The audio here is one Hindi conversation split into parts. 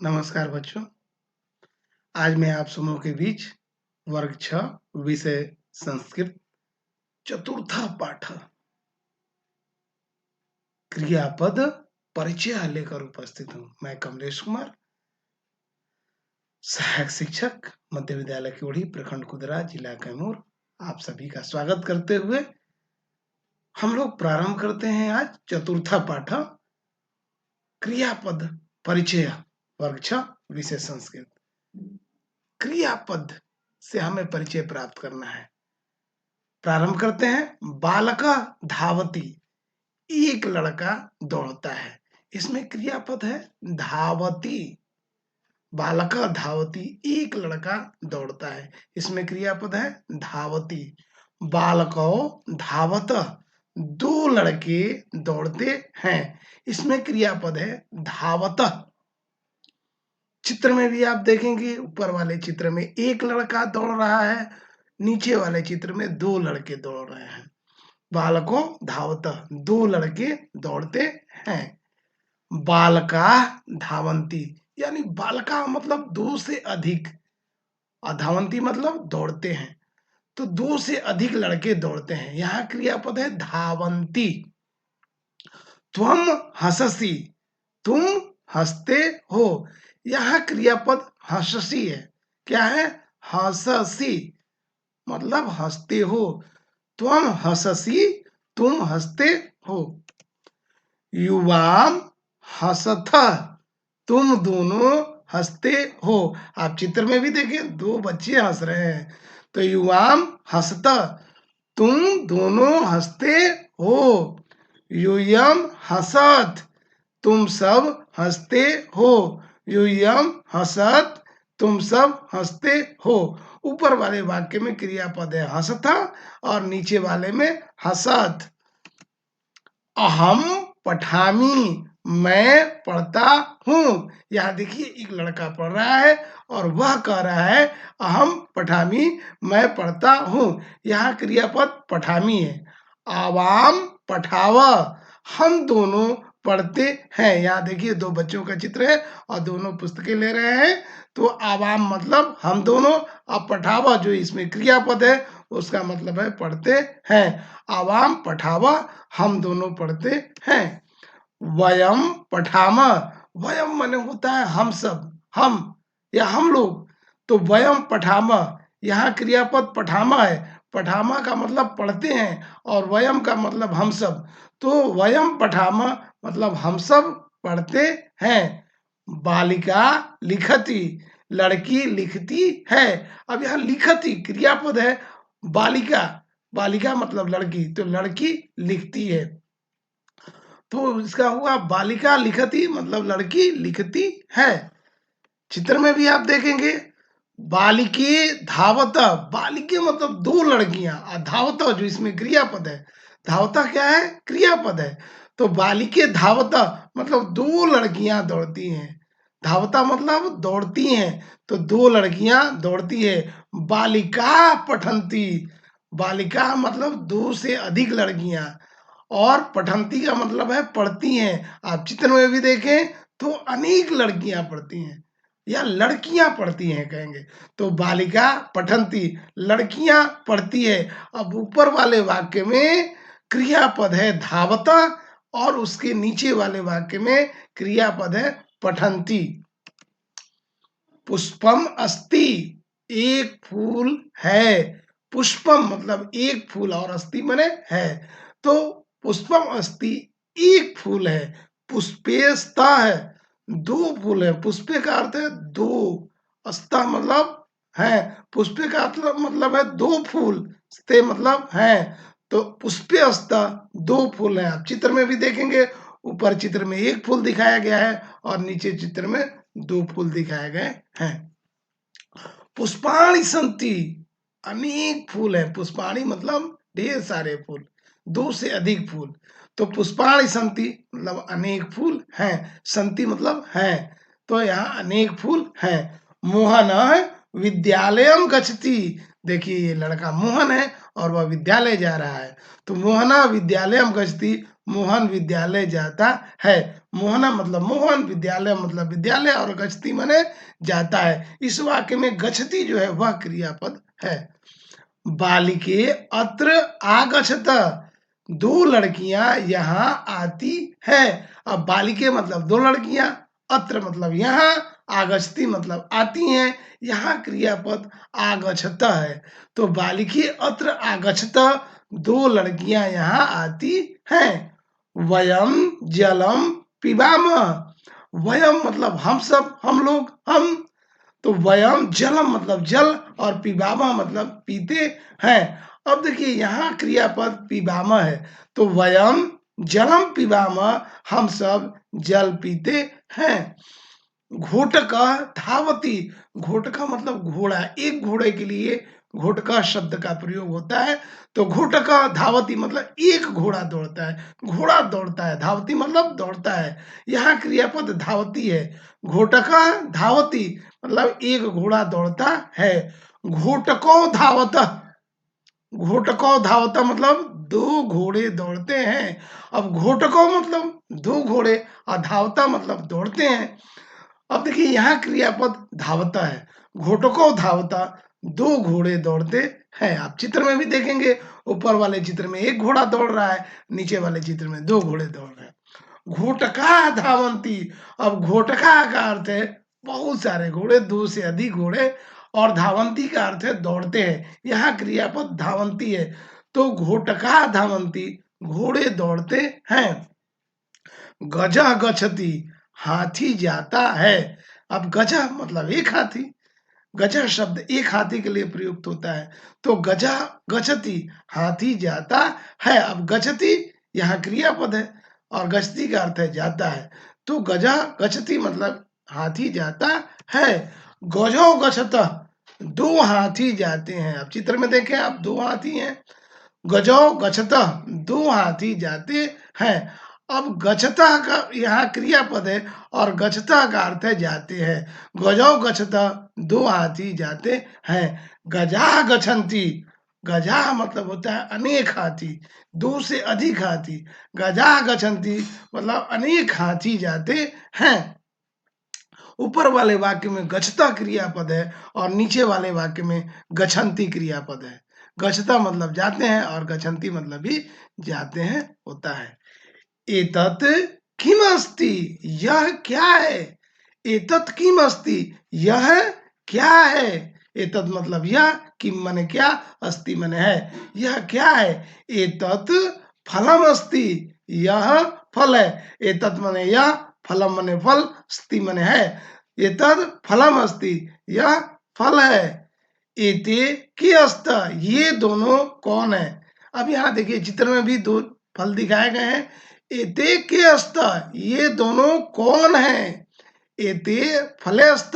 नमस्कार बच्चों। आज मैं आप समूह के बीच वर्ग 6 विषय संस्कृत चतुर्था पाठ क्रियापद परिचय लेकर उपस्थित हूँ। मैं कमलेश कुमार, सहायक शिक्षक, मध्य विद्यालय केवड़ी, प्रखंड कुदरा, जिला कैमूर। आप सभी का स्वागत करते हुए हम लोग प्रारंभ करते हैं आज चतुर्था पाठ क्रियापद परिचय वर्ग 6 विषय संस्कृत। क्रियापद से हमें परिचय प्राप्त करना है। प्रारंभ करते हैं। बालका धावती, एक लड़का दौड़ता है। इसमें क्रियापद है धावती। बालका धावती, एक लड़का दौड़ता है। इसमें क्रियापद है धावती। बालको धावत, दो लड़के दौड़ते हैं। इसमें क्रियापद है धावत। चित्र में भी आप देखेंगे, ऊपर वाले चित्र में एक लड़का दौड़ रहा है, नीचे वाले चित्र में दो लड़के दौड़ रहे हैं। बालको धावत, दो लड़के दौड़ते हैं। बालका धावंती, यानी बालका मतलब दो से अधिक, और धावंती मतलब दौड़ते हैं, तो दो से अधिक लड़के दौड़ते हैं। यहाँ क्रियापद है धावंती। त्वम हससी, तुम हंसते हो। यहाँ क्रियापद हससी है। क्या है? हससी मतलब हंसते हो। त्वम हससी, तुम हंसते हो। युवाम हसथ, तुम दोनों हंसते हो। आप चित्र में भी देखें, दो बच्चे हंस रहे हैं। तो युवाम हसत, तुम दोनों हंसते हो। यूयम हसत, तुम सब हंसते हो। यूयम हसत, तुम सब हंसते हो। ऊपर वाले वाक्य में क्रियापद है हसथा और नीचे वाले में हसत। अहम पठामी, मैं पढ़ता हूँ। यहाँ देखिए, एक लड़का पढ़ रहा है और वह कह रहा है अहम पठामी, मैं पढ़ता हूँ। यहाँ क्रियापद पठामी है। आवाम पठावा, हम दोनों पढ़ते हैं। यहाँ देखिए, दो बच्चों का चित्र है और दोनों पुस्तकें ले रहे हैं। तो आवाम मतलब हम दोनों, और पठावा जो इसमें क्रियापद है उसका मतलब है पढ़ते हैं। आवाम पठावा, हम दोनों पढ़ते हैं। वयम पठामा, वयम माने होता है हम सब, हम या हम लोग। तो वयम पठामा, यहाँ क्रियापद पठामा है। पठामा का मतलब पढ़ते हैं और वयम का मतलब हम सब। तो वयम पठामा मतलब हम सब पढ़ते हैं। बालिका लिखती, लड़की लिखती है। अब यहाँ लिखती क्रियापद है बालिका, बालिका मतलब लड़की, तो लड़की लिखती है। तो इसका हुआ बालिका लिखती मतलब लड़की लिखती है। चित्र में भी आप देखेंगे, बालिके धावता, बालिके मतलब दो लड़कियां, और धावता जो इसमें क्रियापद है। धावता क्या है? क्रियापद है। तो बालिके धावता मतलब दो लड़कियां दौड़ती हैं। धावता मतलब दौड़ती हैं, तो दो लड़कियां दौड़ती है। बालिका पठंती, बालिका मतलब दो से अधिक लड़कियां, और पठंती का मतलब है पढ़ती हैं। आप चित्र में भी देखें तो अनेक लड़कियां पढ़ती हैं, या लड़कियां पढ़ती हैं कहेंगे। तो बालिका पठंती, लड़कियां पढ़ती है। अब ऊपर वाले वाक्य में क्रियापद है धावता और उसके नीचे वाले वाक्य में क्रियापद है पठंती। पुष्पम अस्ति, एक फूल है। पुष्पम मतलब एक फूल और अस्ति माने है। तो पुष्पम अस्ति, एक फूल है। पुष्पेस्ता है, दो फूल है। पुष्पे का अर्थ है दो, अस्ता मतलब है। पुष्पे का अर्थ मतलब है दो फूल, स्ते मतलब है। तो पुष्पे अस्ता, दो फूल हैं। आप चित्र में भी देखेंगे, ऊपर चित्र में एक फूल दिखाया गया है और नीचे चित्र में दो फूल दिखाए गए हैं। पुष्पाणि संति, अनेक फूल है। पुष्पाणि मतलब ढेर सारे फूल, दो से अधिक फूल। तो पुष्पाणि संति मतलब अनेक फूल हैं। संति मतलब है, तो यहाँ अनेक फूल हैं। मोहन विद्यालयम गच्छति, देखिए ये लड़का मोहन है और वह विद्यालय जा रहा है। तो मोहना विद्यालयम गच्छति, मोहन विद्यालय जाता है। मोहना मतलब मोहन, विद्यालय मतलब विद्यालय, और गच्छति माने जाता है। इस वाक्य में गच्छति जो है वह क्रियापद है। बालिके अत्र आगच्छत, दो लड़कियां यहाँ आती है। अब बालिके मतलब दो लड़कियां, अत्र मतलब यहाँ, आगच्छति मतलब आती हैं, यहाँ क्रियापद आगच्छत है। तो बालिके अत्र आगच्छत, दो लड़कियां यहाँ आती हैं। वयम जलम पिबामः, वयम मतलब हम सब, हम लोग, हम। तो वयम जलम मतलब जल, और पिबामा मतलब पीते हैं। अब देखिए यहाँ क्रियापद पिबामा है, तो वयम जलम पिबामा, हम सब जल पीते हैं। घोटका धावती, घोटका मतलब घोड़ा, एक घोड़े के लिए घोटका शब्द का प्रयोग होता है। तो घोटका धावती मतलब एक घोड़ा दौड़ता है, घोड़ा दौड़ता है, धावती मतलब दौड़ता है। यहाँ क्रियापद धावती है। घोटका धावती मतलब एक घोड़ा दौड़ता है। घोटको धावत, घोटको धावता मतलब दो घोड़े दौड़ते हैं। अब घोटको मतलब दो घोड़े, और धावता मतलब दौड़ते हैं। अब देखिए यहाँ क्रियापद धावता है। घोटको धावता, दो घोड़े दौड़ते हैं। आप चित्र में भी देखेंगे, ऊपर वाले चित्र में एक घोड़ा दौड़ रहा है, नीचे वाले चित्र में दो घोड़े दौड़ रहे हैं। घोटका धावंती, अब घोटका का अर्थ है बहुत सारे घोड़े, दो से अधिक घोड़े, और धावंती का अर्थ है दौड़ते हैं। यहाँ क्रियापद धावंती है। तो घोटका धावंती, घोड़े दौड़ते हैं। गजा गच्छति, हाथी जाता है। अब गजा मतलब एक हाथी, गजा शब्द एक हाथी के लिए प्रयुक्त होता है। तो गजा गच्छति, हाथी जाता है। अब गच्छति यहाँ क्रियापद है, और गच्छति का अर्थ है जाता है। तो गजा गच्छति मतलब हाथी जाता है। गजो गच्छत, दो हाथी जाते हैं। अब चित्र में देखें आप, दो हाथी हैं। गजो गच्छत, दो हाथी जाते हैं। अब गच्छता का यहाँ क्रियापद है, और गच्छता का अर्थ है जाते हैं। गजो गच्छता, दो हाथी जाते हैं। गजा गच्छन्ति, गजा मतलब होता है अनेक हाथी, दो से अधिक हाथी। गजा गच्छन्ति मतलब अनेक हाथी जाते हैं। ऊपर वाले वाक्य में गच्छता क्रियापद है, और नीचे वाले वाक्य में गच्छन्ति क्रियापद है। गच्छता मतलब जाते हैं, और गच्छन्ति मतलब भी जाते हैं होता है। एतत् किम अस्ति, यह क्या है। एतत् किम अस्ति, यह क्या है। एतत् मतलब यह, किम माने क्या, अस्ति माने है, यह क्या है। एतत् फलम अस्ति, यह फल है। एतत् माने यह, फलम माने फल, अस्ति माने है। एतत् फलम अस्ति, यह फल है। एते के अस्त, ये दोनों कौन है। अब यहाँ देखिए चित्र में भी दो फल दिखाए गए हैं। एते के अस्त, ये दोनों कौन है। एते फले अस्त,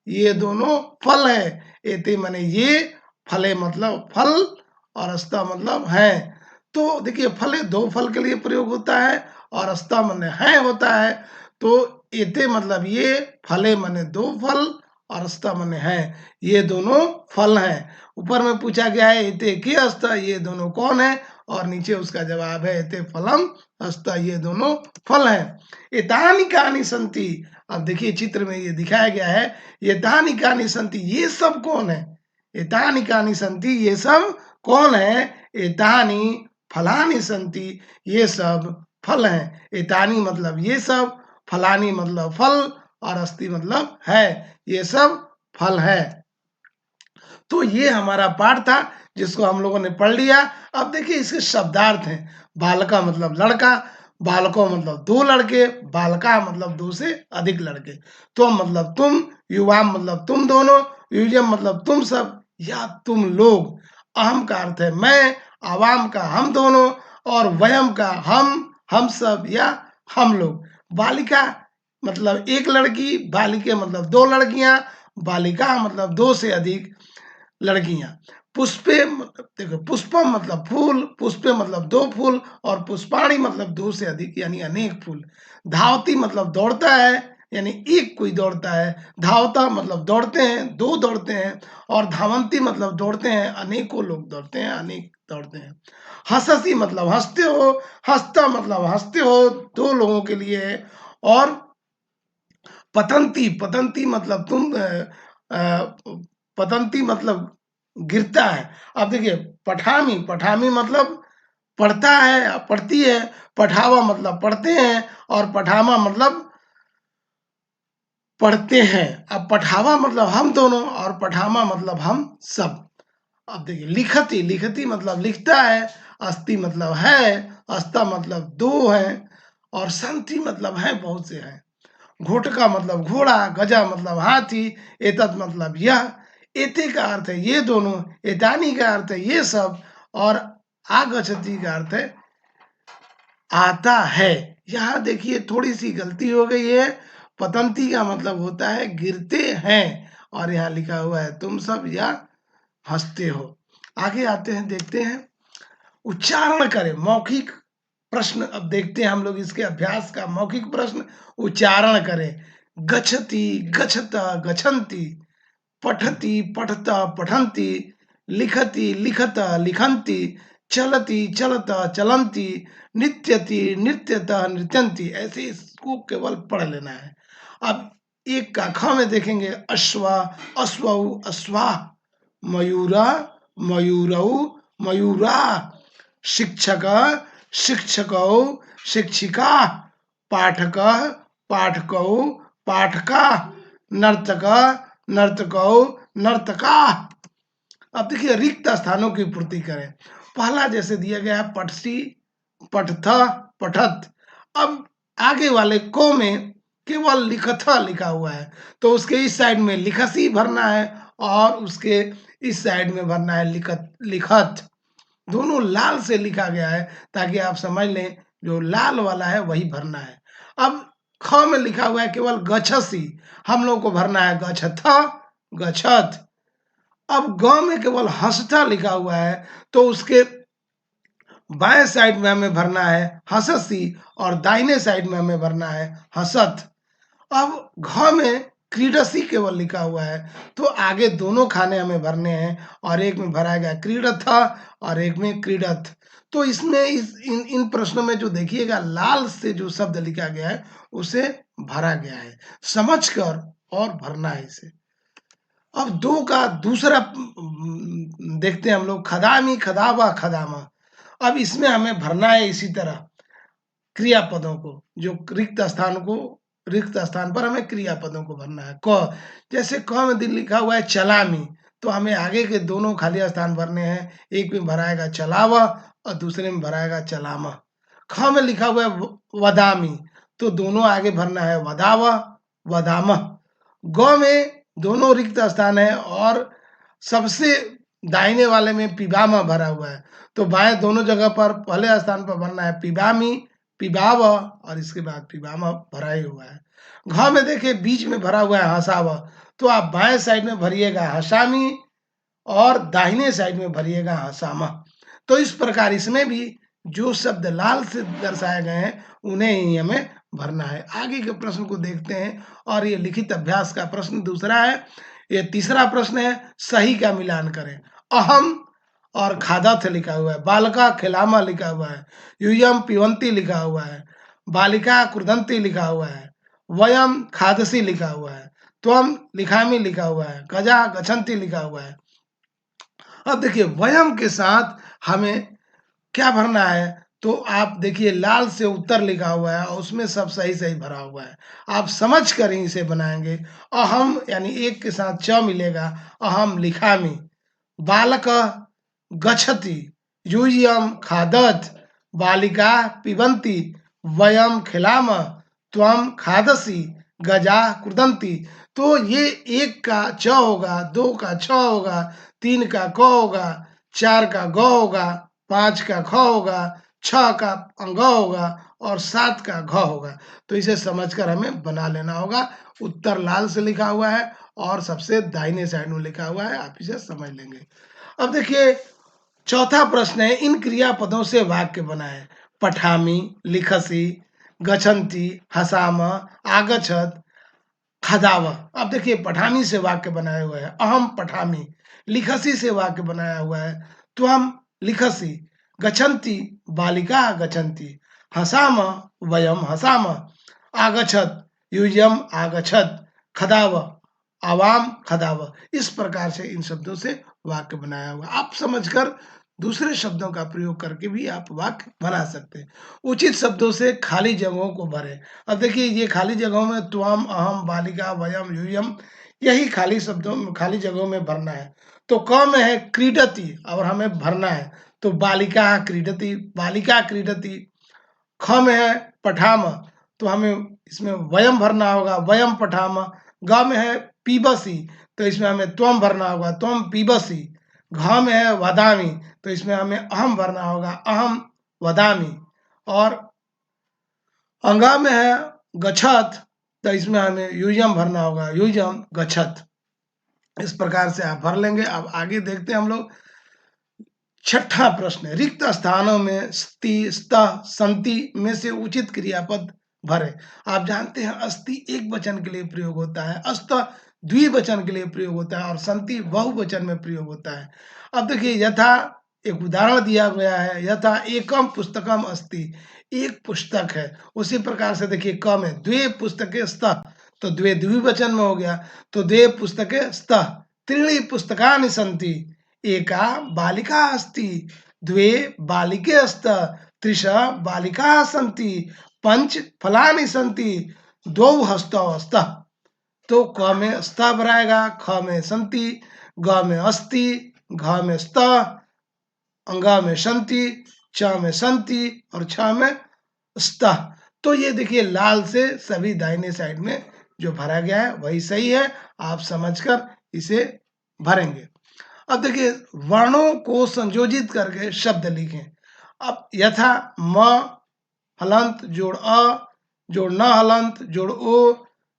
ये दोनों फल है। एते माने ये, फले मतलब फल, और अस्ता मतलब है। तो देखिए फले दो फल के लिए प्रयोग होता है, और अस्ता माने है होता है। तो एते मतलब ये, फले माने दो फल, और अस्ता माने है, ये दोनों फल हैं। ऊपर में पूछा गया है एते के अस्त, ये दोनों कौन है, और नीचे उसका जवाब है एते फलम अस्ता, ये दोनों फल हैं। एतानि कानि संति, अब देखिए चित्र में ये दिखाया गया है, एतानि कानि संति, ये सब कौन है। एतानि कानि संति, ये सब कौन है। एतानि फलानि संति, ये सब फल हैं। एतानि मतलब ये सब, फलानी मतलब फल, और अस्ति मतलब है, ये सब फल है। तो ये हमारा पाठ था, जिसको हम लोगों ने पढ़ लिया। अब देखिए इसके शब्दार्थ हैं। बालका मतलब लड़का, बालकों मतलब दो लड़के, बालका मतलब दो से अधिक लड़के, तुम मतलब तुम, युवा मतलब तुम दोनों, युजम मतलब तुम सब या तुम लोग, अहम का अर्थ है मैं, आवाम का हम दोनों, और वयम का हम सब या हम लोग। बालिका मतलब एक लड़की, बालिके मतलब दो लड़कियां, बालिका मतलब दो से अधिक लड़कियां। पुष्पे देखो, पुष्पम मतलब फूल, पुष्पे मतलब दो फूल, और पुष्पाणी मतलब दो से अधिक यानी अनेक फूल। धावती मतलब दौड़ता है, यानी एक कोई दौड़ता है, धावता मतलब दौड़ते हैं, दो दौड़ते हैं, और धावंती मतलब दौड़ते हैं, अनेकों लोग दौड़ते हैं, अनेक दौड़ते हैं। हंससी मतलब हंसते हो, हंसता मतलब हंसते हो, दो लोगों के लिए है। और पतंती, पतंती मतलब पतंती मतलब गिरता है। अब देखिए पठामी, पठामी मतलब पढ़ता है, पढ़ती है, पढ़ावा मतलब पढ़ते हैं, और पढ़ामा मतलब पढ़ते हैं। अब पढ़ावा मतलब हम दोनों, और पढ़ामा मतलब हम सब। अब देखिए लिखती, लिखती मतलब लिखता है, अस्ति मतलब है, अस्ता मतलब दो है, और संति मतलब है, बहुत से हैं। घोटका मतलब घोड़ा, गजा मतलब हाथी, एतत मतलब यह, एते का अर्थ है ये दोनों, एतानी का अर्थ है ये सब, और आगच्छति का अर्थ है आता है। यहाँ देखिए थोड़ी सी गलती हो गई है, पतंती का मतलब होता है गिरते हैं, और यहाँ लिखा हुआ है तुम सब या हंसते हो। आगे आते हैं, देखते हैं उच्चारण करें, मौखिक प्रश्न अब देखते हैं हम लोग इसके अभ्यास का। मौखिक प्रश्न, उच्चारण करें। गच्छति, गच्छता, गच्छन्ति, पठति, पठता, पठन्ति, लिखति, लिखता, लिखन्ति, चलति, चलता, चलन्ति, नृत्यति, नृत्यतः, नृत्यन्ति। ऐसे इसको केवल पढ़ लेना है। अब एक का ख में देखेंगे, अश्वा, अश्वौ, अश्वाः, मयूरा, मयूरौ, मयूरा, शिक्षक, शिक्षकौ, शिक्षिकाः, पाठकः, पाठकौ, पाठकाः, नर्तकः, नर्तकौ, नर्तकाः। अब देखिए रिक्त स्थानों की पूर्ति करें। पहला जैसे दिया गया है पठसी, पठथ, पठत। अब आगे वाले को में केवल लिखथ लिखा हुआ है, तो उसके इस साइड में लिखसी भरना है, और उसके इस साइड में भरना है लिखत, लिखत। दोनों लाल से लिखा गया है, ताकि आप समझ लें जो लाल वाला है वही भरना है। अब ख में लिखा हुआ है केवल गच्छसी, हम लोग को भरना है गच्छथ, गच्छत। अब ग में केवल हंसता लिखा हुआ है, तो उसके बाएं साइड में हमें भरना है हंससी, और दाहिने साइड में हमें भरना है हंसत। अब घ में क्रीडसी केवल लिखा हुआ है, तो आगे दोनों खाने हमें भरने हैं, और एक में भरा गया क्रीडथ, और एक में क्रीडथ। तो इसमें इन प्रश्नों में जो देखिएगा लाल से जो शब्द लिखा गया है उसे भरा गया है, समझकर और भरना है इसे। अब दो का दूसरा देखते हैं हम लोग, खदामी, खदावा, खदामा। अब इसमें हमें भरना है इसी तरह क्रियापदों को, जो रिक्त स्थान पर हमें क्रियापदों को भरना है। क, जैसे क में दिन लिखा हुआ है चलामी, तो हमें आगे के दोनों खाली स्थान भरने हैं। एक में भराएगा चलावा, और दूसरे में भराएगा चलामा। ख में लिखा हुआ है वदामी, तो दोनों आगे भरना है वदावा, वदामह। ग में दोनों रिक्त स्थान है, और सबसे दाहिने वाले में पिबामा भरा हुआ है, तो बाएं दोनों जगह पर पहले स्थान पर भरना है पिबामी, पिबाव, और इसके बाद पिबामा भरा ही हुआ है। घ में देखिए बीच में भरा हुआ है हसाव, तो आप बाएं साइड में भरिएगा हसामी, और दाहिने साइड में भरिएगा हसामा। तो इस प्रकार इसमें भी जो शब्द लाल से दर्शाए गए हैं उन्हें ही हमें भरना है। आगे के प्रश्न को देखते हैं, और ये लिखित अभ्यास का प्रश्न दूसरा है। ये तीसरा प्रश्न है, सही का मिलान करें। अहम और खादथ लिखा हुआ है, बालका खिलामा लिखा हुआ है, यूयम पिबंती लिखा हुआ है, बालिका कुर्दंती लिखा हुआ है, वयम खादसी लिखा हुआ है, त्वम लिखामी लिखा हुआ है, गजा गच्छन्ति लिखा हुआ है। अब देखिए वयम के साथ हमें क्या भरना है, तो आप देखिए लाल से उत्तर लिखा हुआ है, और उसमें सब सही सही भरा हुआ है। आप समझ कर ही इसे बनाएंगे। अहम यानी एक के साथ च मिलेगा, अहम लिखामी, बालक गच्छति, यूयम खादथ, बालिका पिबन्ति, वयम खिलामः, त्वम खादसि, गजा कुर्दन्ति। तो ये एक का च होगा, दो का छ होगा, तीन का क होगा, चार का ग होगा, पांच का ख होगा, छह का ग होगा, और सात का घ होगा। तो इसे समझकर हमें बना लेना होगा। उत्तर लाल से लिखा हुआ है, और सबसे दाहिने साइड में लिखा हुआ है, आप इसे समझ लेंगे। अब देखिए चौथा प्रश्न है, इन क्रियापदों से वाक्य बनाएं। पठामी, लिखसी, गच्छन्ति, हसाम, आगच्छत, खदाव। अब देखिए पठामी से वाक्य बनाया हुआ है, अहम पठामी। लिखसी से वाक्य बनाया हुआ है, त्वम लिखसी। गच्छन्ति बालिका गच्छन्ति। हसाम वयम हसाम। आगच्छत यूयम आगच्छत। खदाव आवाम खदाव। इस प्रकार से इन शब्दों से वाक्य बनाया हुआ। आप समझकर दूसरे शब्दों का प्रयोग करके भी आप वाक्य बना सकते हैं। उचित शब्दों से खाली जगहों को भरें। अब देखिए ये खाली जगहों में त्वम, अहम, बालिका, वयम, यूयम, यही खाली शब्दों में, खाली जगहों में भरना है। तो क में है क्रीडति और हमें भरना है, तो बालिका क्रीडति, बालिका क्रीडति। ख में है पठाम, तो हमें इसमें वयम भरना होगा, वयम पठाम। ग में है पीबसी, तो इसमें हमें त्वम भरना होगा, त्वम पीबसी। घ में है वदामी, तो इसमें हमें अहम भरना होगा, अहम वदामी। और अंगा में है गच्छत, तो इसमें हमें यूयम भरना होगा, यूयम गच्छत। इस प्रकार से आप भर लेंगे। अब आगे देखते हैं हम लोग। छठा प्रश्न है, रिक्त स्थानों में स्ति, स्तः, संति में से उचित क्रियापद भरे। आप जानते हैं अस्ति एक वचन के लिए प्रयोग होता है, अस्त द्विवचन के लिए प्रयोग होता है और संति बहुवचन में प्रयोग होता है। अब देखिए यथा, एक उदाहरण दिया गया है, यथा एकम पुस्तकम अस्ति, एक पुस्तक है। उसी प्रकार से देखिए क में द्वे पुस्तके स्तः, तो द्वे द्विवचन में हो गया, तो द्वे पुस्तके स्तः। त्रीणि पुस्तकानि सन्ति, एका बालिका अस्ति, द्वे बालिके स्तः, त्रिश बालिकाः सन्ति, पंच फलानि सन्ति, द्वौ हस्तौ स्तः। तो क में स्तः भराएगा, ख में सन्ति, ग में अस्ति, घ में स्तः, अंगा में सन्ति, च में सन्ति और छ में स्तः। तो ये देखिए लाल से सभी दाहिने साइड में जो भरा गया है वही सही है। आप समझकर इसे भरेंगे। अब देखिए वर्णों को संयोजित करके शब्द लिखें। अब यथा म हलंत जोड़ अ जोड़ न हलंत जोड़ ओ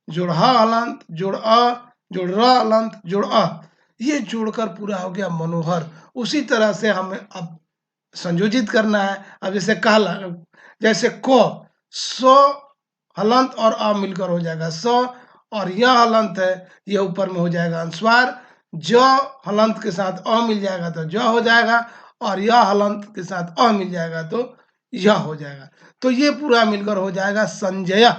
जोड़ ह हलंत जोड़ अ जोड़ र हलंत जोड़ अ, ये जोड़कर पूरा हो गया मनोहर। उसी तरह से हमें अब संयोजित करना है। अब जैसे कहला, जैसे क, सो हलंत और अ मिलकर हो जाएगा स, और यह हलंत है, यह ऊपर में हो जाएगा अनुस्वार। ज हलंत के साथ अ मिल जाएगा तो ज हो जाएगा, और यह हलंत के साथ अ मिल जाएगा तो यह हो जाएगा। तो ये पूरा मिलकर हो जाएगा संजय।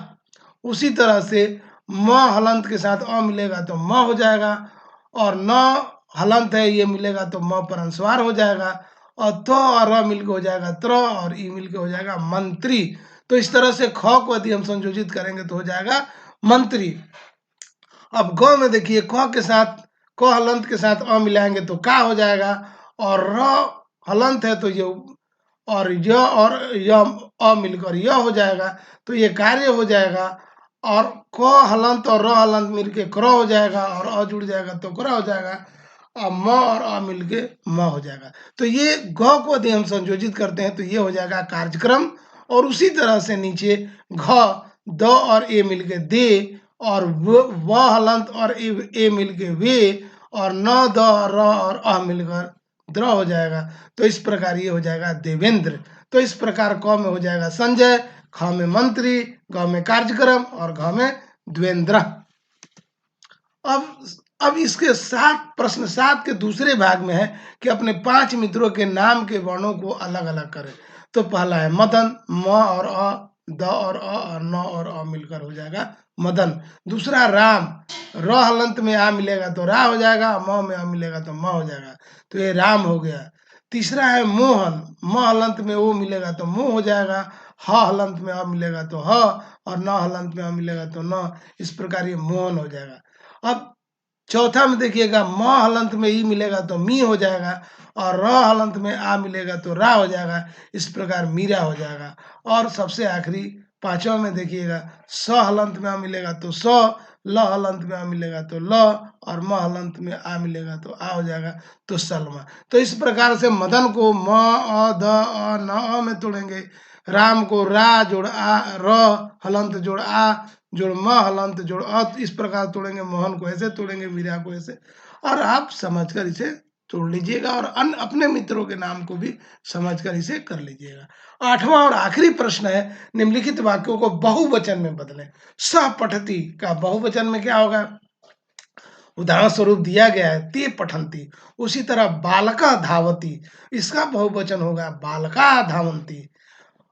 उसी तरह से म हलंत के साथ अ मिलेगा तो म हो जाएगा, और न हलंत है ये मिलेगा तो म पर अनुस्वार हो जाएगा, और थ और र मिलकर हो जाएगा त्र, और ई मिलकर हो जाएगा मंत्री। तो इस तरह से ख को यदि हम संयोजित करेंगे तो हो जाएगा मंत्री। अब ग में देखिए क के साथ, क हलंत के साथ अ मिलाएंगे तो का हो जाएगा, और र हलंत है तो ये, और य और य अ मिलकर यह हो जाएगा, तो ये कार्य हो जाएगा। और क हलंत और र हलंत मिलके क्र हो जाएगा, और अ जुड़ जाएगा तो क्र हो जाएगा, और म और अ मिलके म हो जाएगा। तो ये ग को यदि हम संयोजित करते हैं तो ये हो जाएगा कार्यक्रम। और उसी तरह से नीचे घ, द और ए मिलके दे, और व हलंत और ए मिलके वे, और न द र और अ मिलकर द्र हो जाएगा। तो इस प्रकार ये हो जाएगा देवेंद्र। तो इस प्रकार क में हो जाएगा संजय, ख में मंत्री, ग में कार्यक्रम और घ में द्वेंद्र। अब इसके साथ प्रश्न 7 के दूसरे भाग में है कि अपने 5 मित्रों के नाम के वर्णों को अलग अलग करें। तो पहला है मदन, म और अ, द और अ और न और अ मिलकर हो जाएगा मदन। दूसरा राम, र हलंत में आ मिलेगा तो रा हो जाएगा, म में आ मिलेगा तो म हो जाएगा, तो ये राम हो गया। तीसरा है मोहन, म हलंत में ओ मिलेगा तो मुंह हो जाएगा, ह हलंत में अ मिलेगा तो ह, और न हलंत में अ मिलेगा तो न। इस प्रकार ये मोहन हो जाएगा। अब चौथा में देखिएगा म हलंत में ई मिलेगा तो मी हो जाएगा, और र हलंत में आ मिलेगा तो रा हो जाएगा। इस प्रकार मीरा हो जाएगा। और सबसे आखिरी पांचवा में देखिएगा स हलंत में आ मिलेगा तो स, ल हलंत में आ मिलेगा तो ल, और म हलंत में आ मिलेगा तो आ हो जाएगा तो सलमा। तो इस प्रकार से मदन को म अ द अ न अ में तोड़ेंगे, राम को रा जोड़ आ, र हलंत जोड़ आ जोड़ म हलंत जोड़ अ, इस प्रकार तोड़ेंगे। मोहन को ऐसे तोड़ेंगे, मीरा को ऐसे। और आप समझकर इसे जोड़ लीजिएगा और अन्य अपने मित्रों के नाम को भी समझकर इसे कर लीजिएगा। 8वां और आखिरी प्रश्न है, निम्नलिखित वाक्यों को बहुवचन में बदलें। सह पठती का बहुवचन में क्या होगा? उदाहरण स्वरूप दिया गया है ते पठंती। उसी तरह बालका धावती, इसका बहुवचन होगा बालका धावंती।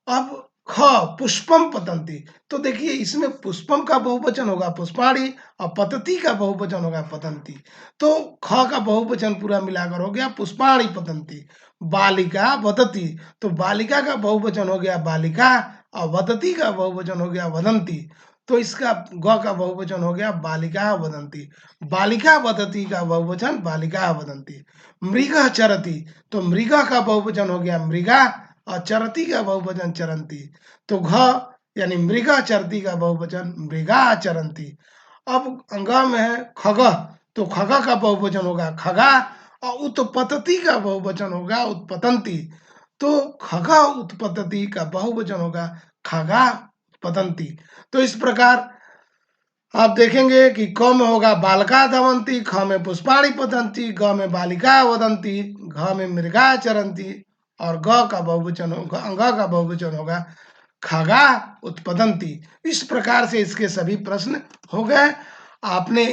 अब ख पुष्पम पतंती, तो देखिए इसमें पुष्पम का बहुवचन होगा पुष्पाणी और पतती का बहुवचन होगा पतंती। तो ख का बहुवचन पूरा मिलाकर हो गया पुष्पाणी पतंती। बालिका वदती, तो बालिका का बहुवचन हो गया बालिका और वदती का बहुवचन हो गया वदंती। तो इसका ग का बहुवचन हो गया बालिका वदंती। बालिका वदती का बहुवचन बालिका वदंती। मृग चरती, तो मृग का बहुवचन हो गया मृगा और चरती का बहुवचन चरंती। तो घ यानी मृगा चरती का बहुवचन मृगा चरंती। अब अंग में है खगः, तो खगः का बहुवचन होगा खगा और उत्पतति का बहुवचन होगा उत्पतंती। तो खगा उत्पतति का बहुवचन होगा खगा उत्पतंती। तो इस प्रकार आप देखेंगे कि क में होगा बालका धवंती, ख में पुष्पाणि पतंती, ग में बालिका वदंती, घ में मृगा चरंती और ग का बहुवचन होगा अंग का बहुवचन होगा खगा उत्पदंती। इस प्रकार से इसके सभी प्रश्न हो गए। आपने